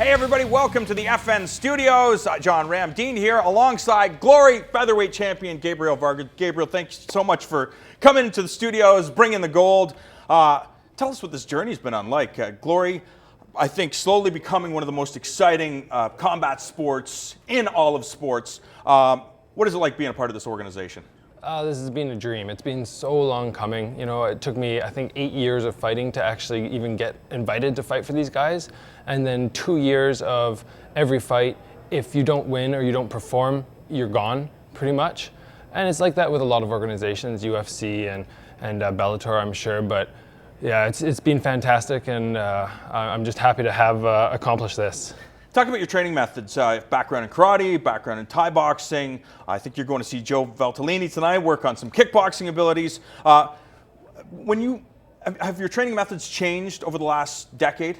Hey everybody, welcome to the FN Studios. John Ram Dean here alongside Glory Featherweight champion Gabriel Varga. Gabriel, thanks so much for coming to the studios, bringing the gold. Tell us what this journey's been unlike. Glory, I think, slowly becoming one of the most exciting combat sports in all of sports. What is it like being a part of this organization? This has been a dream. It's been so long coming. You know, it took me, I think, 8 years of fighting to actually even get invited to fight for these guys. And then 2 years of every fight, if you don't win or you don't perform, you're gone, pretty much. And it's like that with a lot of organizations, UFC and Bellator, I'm sure. But yeah, it's been fantastic, and I'm just happy to have accomplished this. Talk about your training methods, background in karate, background in Thai boxing. I think you're going to see Joe Valtellini tonight, work on some kickboxing abilities. Have your training methods changed over the last decade?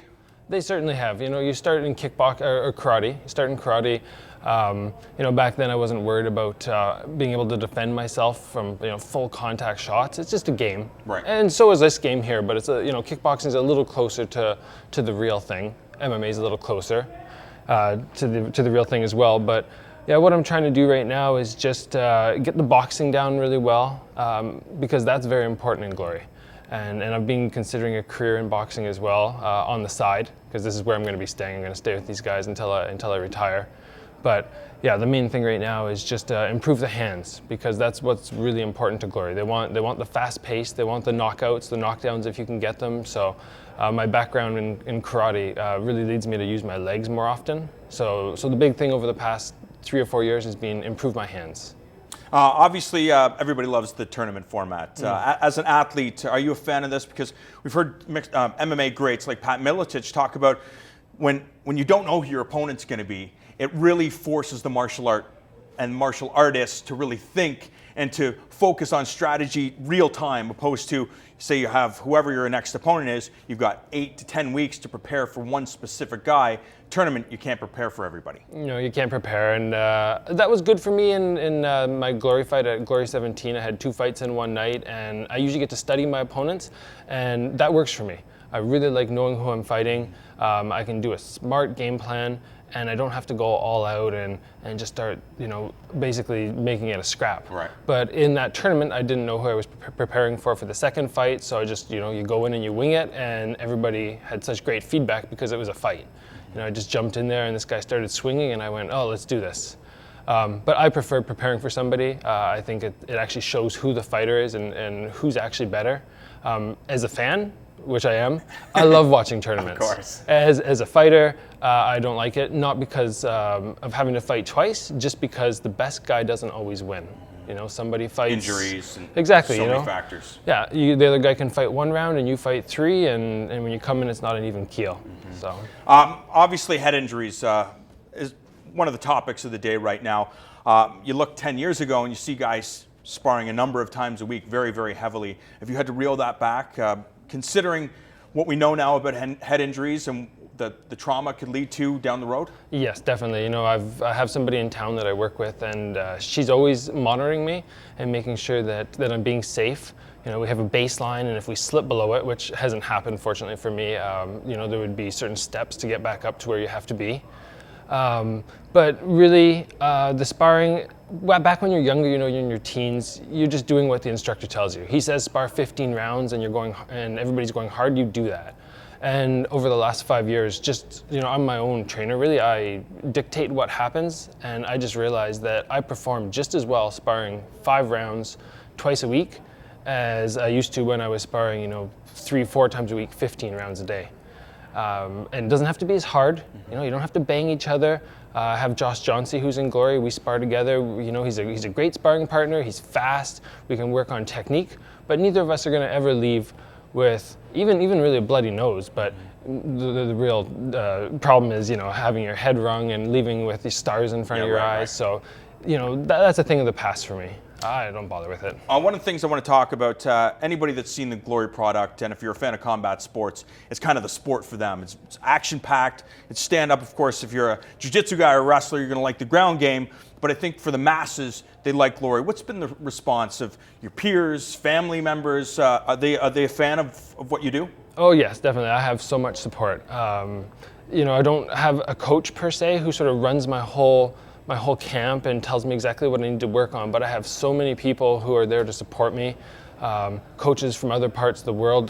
They certainly have. You know, you start in kickbox or karate. You start in karate. You know, back then I wasn't worried about being able to defend myself from full contact shots. It's just a game, right? And so is this game here. But it's kickboxing is a little closer to the real thing. MMA is a little closer to the real thing as well. But yeah, what I'm trying to do right now is just get the boxing down really well, because that's very important in Glory. And I've been considering a career in boxing as well on the side, because this is where I'm going to be staying. I'm going to stay with these guys until I retire. But yeah, the main thing right now is just improve the hands, because that's what's really important to Glory. They want the fast pace, they want the knockouts, the knockdowns if you can get them. So my background in karate really leads me to use my legs more often. So the big thing over the past 3 or 4 years has been improve my hands. Obviously, everybody loves the tournament format. As an athlete, are you a fan of this? Because we've heard MMA greats like Pat Miletich talk about when you don't know who your opponent's going to be, it really forces the martial art and martial artists to really think and to focus on strategy real time, opposed to, say you have whoever your next opponent is, you've got 8 to 10 weeks to prepare for one specific guy. Tournament, you can't prepare for everybody. No, you can't prepare, and that was good for me in my Glory fight at Glory 17. I had 2 fights in one night, and I usually get to study my opponents, and that works for me. I really like knowing who I'm fighting. I can do a smart game plan, and I don't have to go all out and just start, basically making it a scrap. Right. But in that tournament, I didn't know who I was preparing for the second fight, so I just, you go in and you wing it, and everybody had such great feedback because it was a fight. I just jumped in there, and this guy started swinging, and I went, oh, let's do this. But I prefer preparing for somebody. I think it actually shows who the fighter is and who's actually better. As a fan, which I am, I love watching tournaments. Of course. As a fighter, I don't like it, not because of having to fight twice, just because the best guy doesn't always win. Somebody fights... Injuries and exactly, so many factors. Yeah, the other guy can fight 1 round and you fight 3, and when you come in, it's not an even keel. So, obviously, head injuries is one of the topics of the day right now. You look 10 years ago and you see guys sparring a number of times a week very, very heavily. Have you had to reel that back, considering what we know now about head injuries and the trauma could lead to down the road? Yes, definitely. I have somebody in town that I work with, and she's always monitoring me and making sure that I'm being safe. We have a baseline, and if we slip below it, which hasn't happened fortunately for me, there would be certain steps to get back up to where you have to be. But really, the sparring, back when you're younger, you're in your teens, you're just doing what the instructor tells you. He says spar 15 rounds and everybody's going hard, you do that. And over the last 5 years, just, I'm my own trainer, really. I dictate what happens, and I just realized that I perform just as well sparring 5 rounds twice a week as I used to when I was sparring, 3-4 times a week, 15 rounds a day. And it doesn't have to be as hard. You don't have to bang each other. I have Josh Johnsey, who's in Glory. We spar together. He's a great sparring partner. He's fast. We can work on technique. But neither of us are going to ever leave with even really a bloody nose. But the real problem is, having your head wrung and leaving with these stars in front of your eyes. Right. So, that's a thing of the past for me. I don't bother with it. One of the things I want to talk about, anybody that's seen the Glory product, and if you're a fan of combat sports, it's kind of the sport for them. It's action-packed. It's stand-up, of course. If you're a jiu-jitsu guy or a wrestler, you're going to like the ground game. But I think for the masses, they like Glory. What's been the response of your peers, family members? Are they a fan of what you do? Oh yes, definitely. I have so much support. I don't have a coach per se who sort of runs my whole camp and tells me exactly what I need to work on, but I have so many people who are there to support me. Coaches from other parts of the world,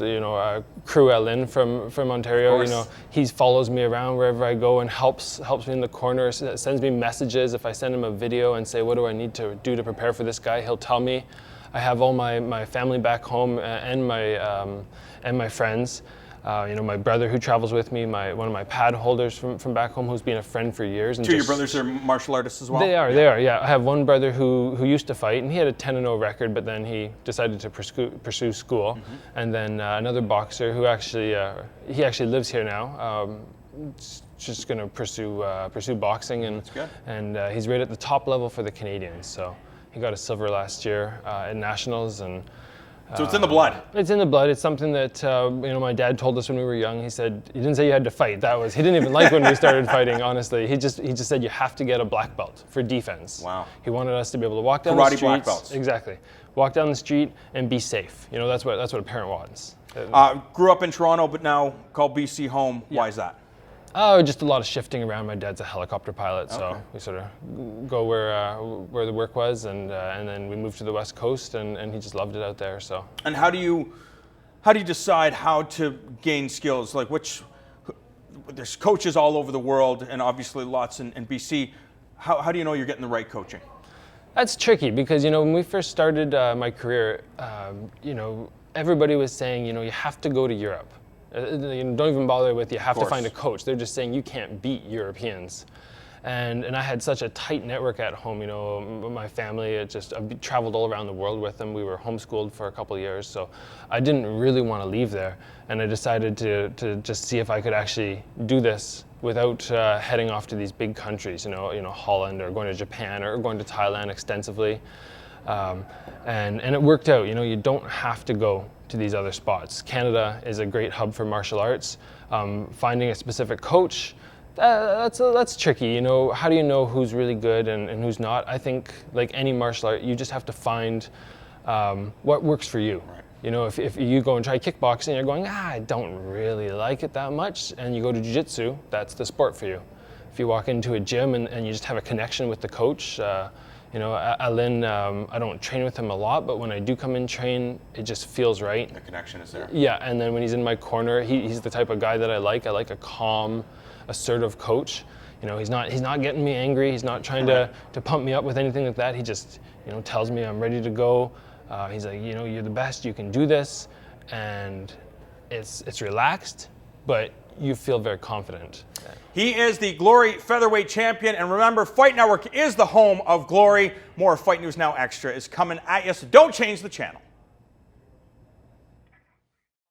Crew Ellen from Ontario, he follows me around wherever I go and helps me in the corner, sends me messages. If I send him a video and say, what do I need to do to prepare for this guy, he'll tell me. I have all my family back home and my friends. My brother who travels with me, one of my pad holders from back home who's been a friend for years. And Two of your brothers are martial artists as well? They are, yeah. I have one brother who used to fight, and he had a 10-0 record, but then he decided to pursue school. Mm-hmm. And then another boxer who actually lives here now. Just going to pursue boxing, and he's right at the top level for the Canadians. So he got a silver last year at nationals, and. So it's in the blood. It's in the blood. It's something that my dad told us when we were young. He said he didn't say you had to fight. He didn't even like when we started fighting. Honestly, he just said you have to get a black belt for defense. Wow. He wanted us to be able to walk down Karate the streets. black belts. Exactly. Walk down the street and be safe. That's what a parent wants. Grew up in Toronto, but now called BC home. Yeah. Why is that? Oh, just a lot of shifting around. My dad's a helicopter pilot, so we sort of go where the work was, and then we moved to the West Coast, and he just loved it out there. So. And how do you decide how to gain skills? Like there's coaches all over the world, and obviously lots in BC. How do you know you're getting the right coaching? That's tricky because when we first started my career, everybody was saying you have to go to Europe. Don't even bother with you have to find a coach. They're just saying you can't beat Europeans. And I had such a tight network at home, my family, I traveled all around the world with them. We were homeschooled for a couple of years, so I didn't really want to leave there. And I decided to just see if I could actually do this without heading off to these big countries, Holland, or going to Japan, or going to Thailand extensively. And it worked out. You don't have to go to these other spots. Canada is a great hub for martial arts. Finding a specific coach, that's tricky. How do you know who's really good and who's not? I think like any martial art, you just have to find what works for you. Right. If you go and try kickboxing, you're going, I don't really like it that much, and you go to jiu-jitsu, that's the sport for you. If you walk into a gym and you just have a connection with the coach, Alain, I don't train with him a lot, but when I do come and train, it just feels right. The connection is there. Yeah, and then when he's in my corner, he's the type of guy that I like. I like a calm, assertive coach. He's not getting me angry. He's not trying to pump me up with anything like that. He just, tells me I'm ready to go. He's like, you're the best. You can do this, and it's relaxed, but you feel very confident. He is the Glory Featherweight champion, and remember, Fight Network is the home of Glory. More Fight News Now Extra is coming at you, so don't change the channel.